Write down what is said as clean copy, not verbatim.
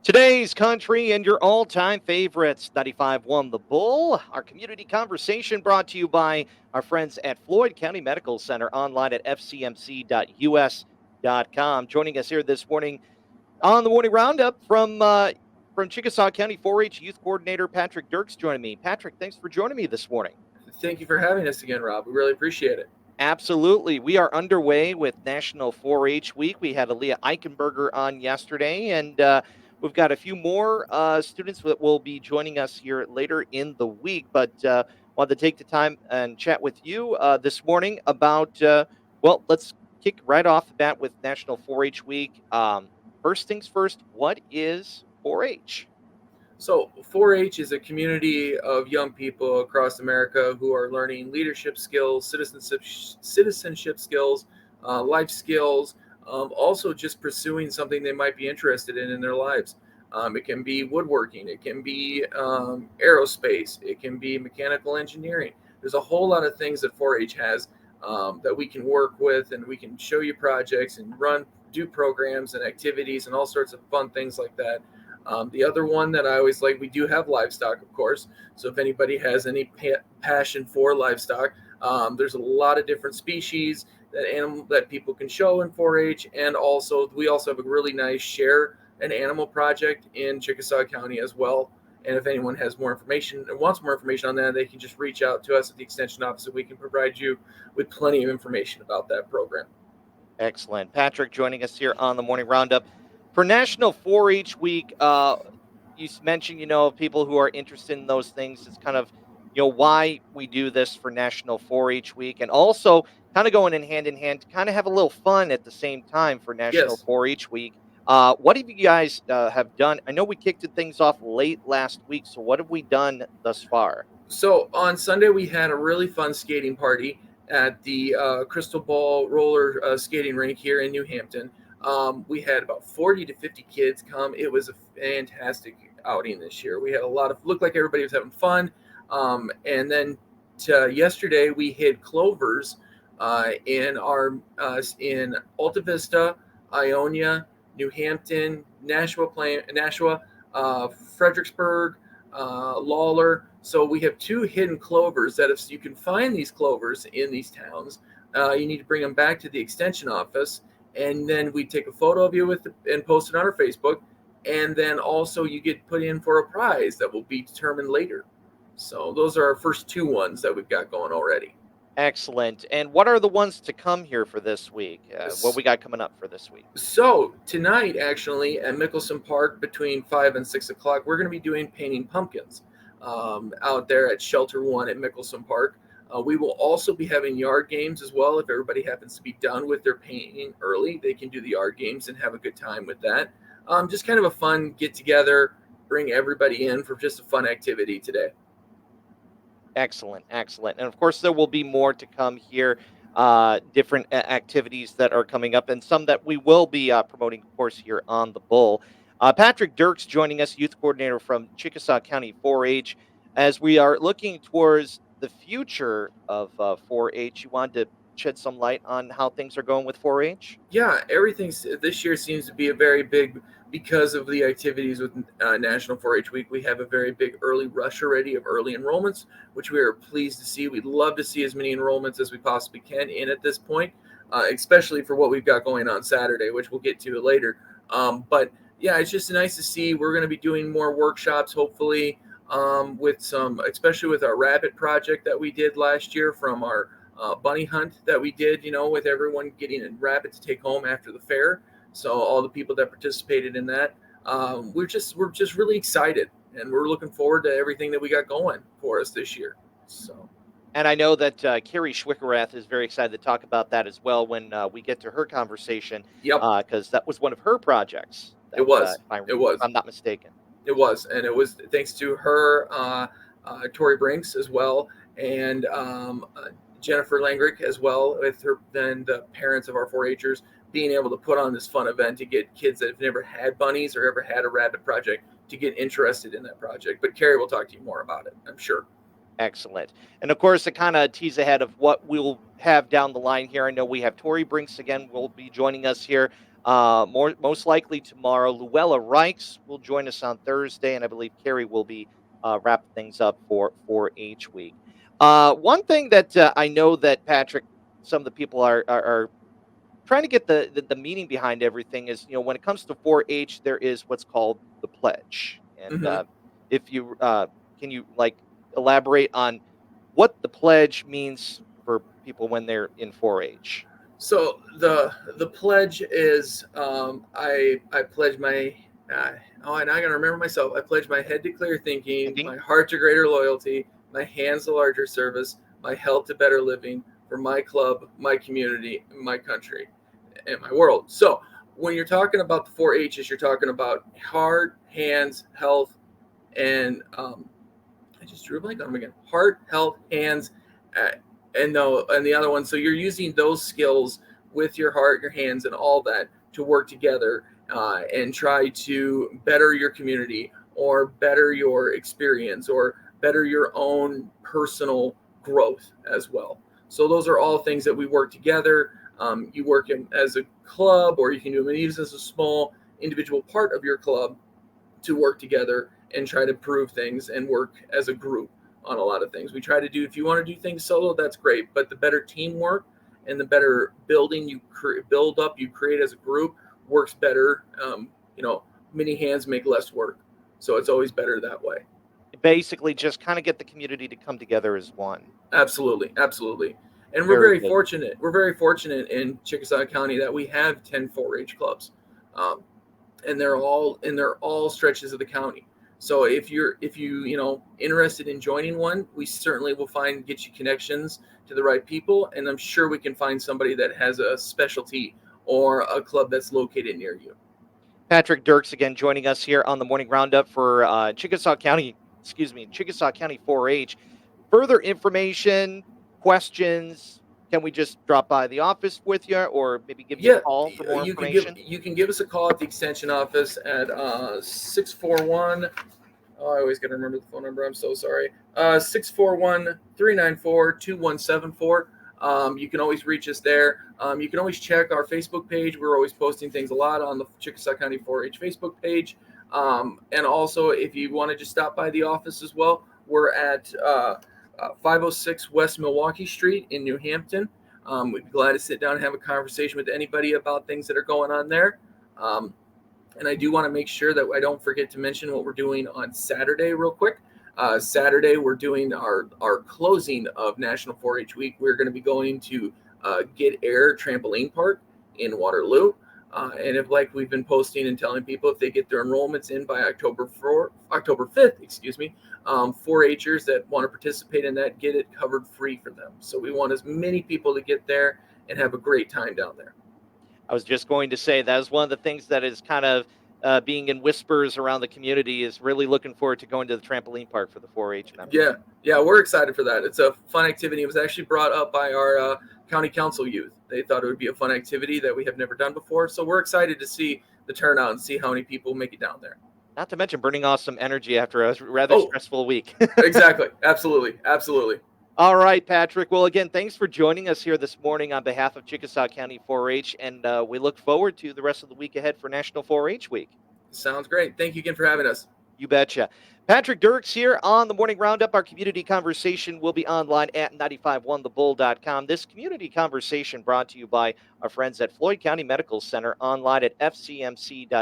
Today's country and your all-time favorites, 95.1 The Bull. Our community conversation brought to you by our friends at Floyd County Medical Center, online at fcmc.us.com. Joining us here this morning on the morning roundup from Chickasaw County 4-H Youth Coordinator Patrick Dierks joining me. Patrick, thanks for joining me this morning. Thank you for having us again, Rob. We really appreciate it. Absolutely. We are underway with National 4-H Week. We had Aaliyah Eichenberger on yesterday, and we've got a few more students that will be joining us here later in the week. But wanted to take the time and chat with you this morning about, let's kick right off the bat with National 4-H Week. First things first, what is 4-H? So, 4 H is a community of young people across America who are learning leadership skills, citizenship skills, life skills, also just pursuing something they might be interested in their lives. It can be woodworking, it can be aerospace, it can be mechanical engineering. There's a whole lot of things that 4 H has that we can work with, and we can show you projects and do programs and activities and all sorts of fun things like that. The other one that I always like, we do have livestock, of course. So if anybody has any passion for livestock, there's a lot of different species that people can show in 4-H, and also we also have a really nice share an animal project in Chickasaw County as well. And if anyone has more information and wants more information on that, they can just reach out to us at the Extension Office, and we can provide you with plenty of information about that program. Excellent. Patrick joining us here on the morning roundup. For National 4-H Week, you mentioned, people who are interested in those things. It's kind of, why we do this for National 4-H Week, and also kind of going in hand to kind of have a little fun at the same time for National Yes. 4-H Week. What have you guys have done? I know we kicked things off late last week, so what have we done thus far? So on Sunday, we had a really fun skating party at the Crystal Ball roller skating rink here in New Hampton. We had about 40 to 50 kids come. It was a fantastic outing this year. We had a lot of, looked like everybody was having fun. And then yesterday, we hid clovers in Alta Vista, Ionia, New Hampton, Nashua, Fredericksburg, Lawler. So we have two hidden clovers that if you can find these clovers in these towns, you need to bring them back to the extension office, and then we take a photo of you and post it on our Facebook, and then also you get put in for a prize that will be determined later. So those are our first two ones that we've got going already. Excellent. And what are the ones to come here for this week? What we got coming up for this week? So tonight, actually, at Mickelson Park between 5 and 6 o'clock, we're going to be doing painting pumpkins out there at Shelter 1 at Mickelson Park. We will also be having yard games as well. If everybody happens to be done with their painting early, they can do the yard games and have a good time with that. Just kind of a fun get together, bring everybody in for just a fun activity today. Excellent, excellent. And of course, there will be more to come here, different activities that are coming up, and some that we will be promoting, of course, here on the Bull. Patrick Dierks joining us, youth coordinator from Chickasaw County 4-H. As we are looking towards the future of 4-H, you wanted to shed some light on how things are going with 4-H? Yeah, everything this year seems to be a very big, because of the activities with National 4-H Week. We have a very big early rush already of early enrollments, which we are pleased to see. We'd love to see as many enrollments as we possibly can in at this point, especially for what we've got going on Saturday, which we'll get to later. But yeah, it's just nice to see. We're going to be doing more workshops, hopefully, with some, especially with our rabbit project that we did last year from our bunny hunt that we did, with everyone getting a rabbit to take home after the fair. So all the people that participated in that, we're just really excited, and we're looking forward to everything that we got going for us this year. So. And I know that Carrie Schwickerath is very excited to talk about that as well when we get to her conversation, Yep. Because that was one of her projects. It was. If I'm not mistaken. It was, and it was thanks to her, Tori Brinks as well, and Jennifer Langrick as well, with her, then the parents of our 4-Hers being able to put on this fun event to get kids that have never had bunnies or ever had a rabbit project to get interested in that project. But Carrie will talk to you more about it, I'm sure. Excellent. And of course, to kind of tease ahead of what we'll have down the line here, I know we have Tori Brinks again will be joining us here. Most likely tomorrow. Luella Rikes will join us on Thursday, and I believe Carrie will be wrapping things up for 4-H week. One thing that I know that Patrick, some of the people are trying to get the meaning behind everything is, when it comes to 4-H, there is what's called the pledge, and Hmm. if you can you like elaborate on what the pledge means for people when they're in 4-H? So the pledge is I pledge my uh, oh, and I gotta remember myself. I pledge my head to clear thinking, Thinking. my heart to greater loyalty, my hands to larger service, my health to better living for my club, my community, my country, and my world. So when you're talking about the 4-H's, you're talking about heart, hands, health, and I just drew a blank on them again. Heart, health, hands, uh, and the other one. So you're using those skills with your heart, your hands, and all that to work together and try to better your community or better your experience or better your own personal growth as well. So those are all things that we work together. You work in as a club, or you can do them even as a small individual part of your club to work together and try to prove things and work as a group on a lot of things. We try to do, if you want to do things solo, that's great, but the better teamwork and the better building build up you create as a group works better. Many hands make less work, so it's always better that way. Basically, just kind of get the community to come together as one. Absolutely, absolutely. And we're Very very good. fortunate. We're very fortunate in Chickasaw County that we have 10 4-H clubs. Um, and they're all stretches of the county. So if you interested in joining one, we certainly will get you connections to the right people, and I'm sure we can find somebody that has a specialty or a club that's located near you. Patrick Dierks again joining us here on the morning roundup for Chickasaw County, excuse me, Chickasaw County 4-H. Further information, questions, can we just drop by the office with you or maybe give you a Yeah, call for more information? you can give us a call at the extension office at 641. Oh, I always got to remember the phone number. I'm so sorry. 641 You can always reach us there. You can always check our Facebook page. We're always posting things a lot on the Chickasaw County 4-H Facebook page. And also, if you want to just stop by the office as well, we're at 506 West Milwaukee Street in New Hampton. We'd be glad to sit down and have a conversation with anybody about things that are going on there. Um, and I do want to make sure that I don't forget to mention what we're doing on Saturday, real quick. Saturday, we're doing our closing of National 4-H Week. We're going to be going to Get Air Trampoline Park in Waterloo. And if, like we've been posting and telling people, if they get their enrollments in by October 5th, 4-Hers that want to participate in that get it covered free for them. So we want as many people to get there and have a great time down there. I was just going to say that is one of the things that is kind of being in whispers around the community is really looking forward to going to the trampoline park for the 4-H members. Yeah, yeah, we're excited for that. It's a fun activity. It was actually brought up by our county council youth. They thought it would be a fun activity that we have never done before. So we're excited to see the turnout and see how many people make it down there. Not to mention burning off some energy after a rather Oh, stressful week. exactly. Absolutely. Absolutely. All right, Patrick. Well, again, thanks for joining us here this morning on behalf of Chickasaw County 4-H, and we look forward to the rest of the week ahead for National 4-H Week. Sounds great. Thank you again for having us. You betcha. Patrick Dierks here on the Morning Roundup. Our community conversation will be online at 951thebull.com. This community conversation brought to you by our friends at Floyd County Medical Center online at fcmc.us.com.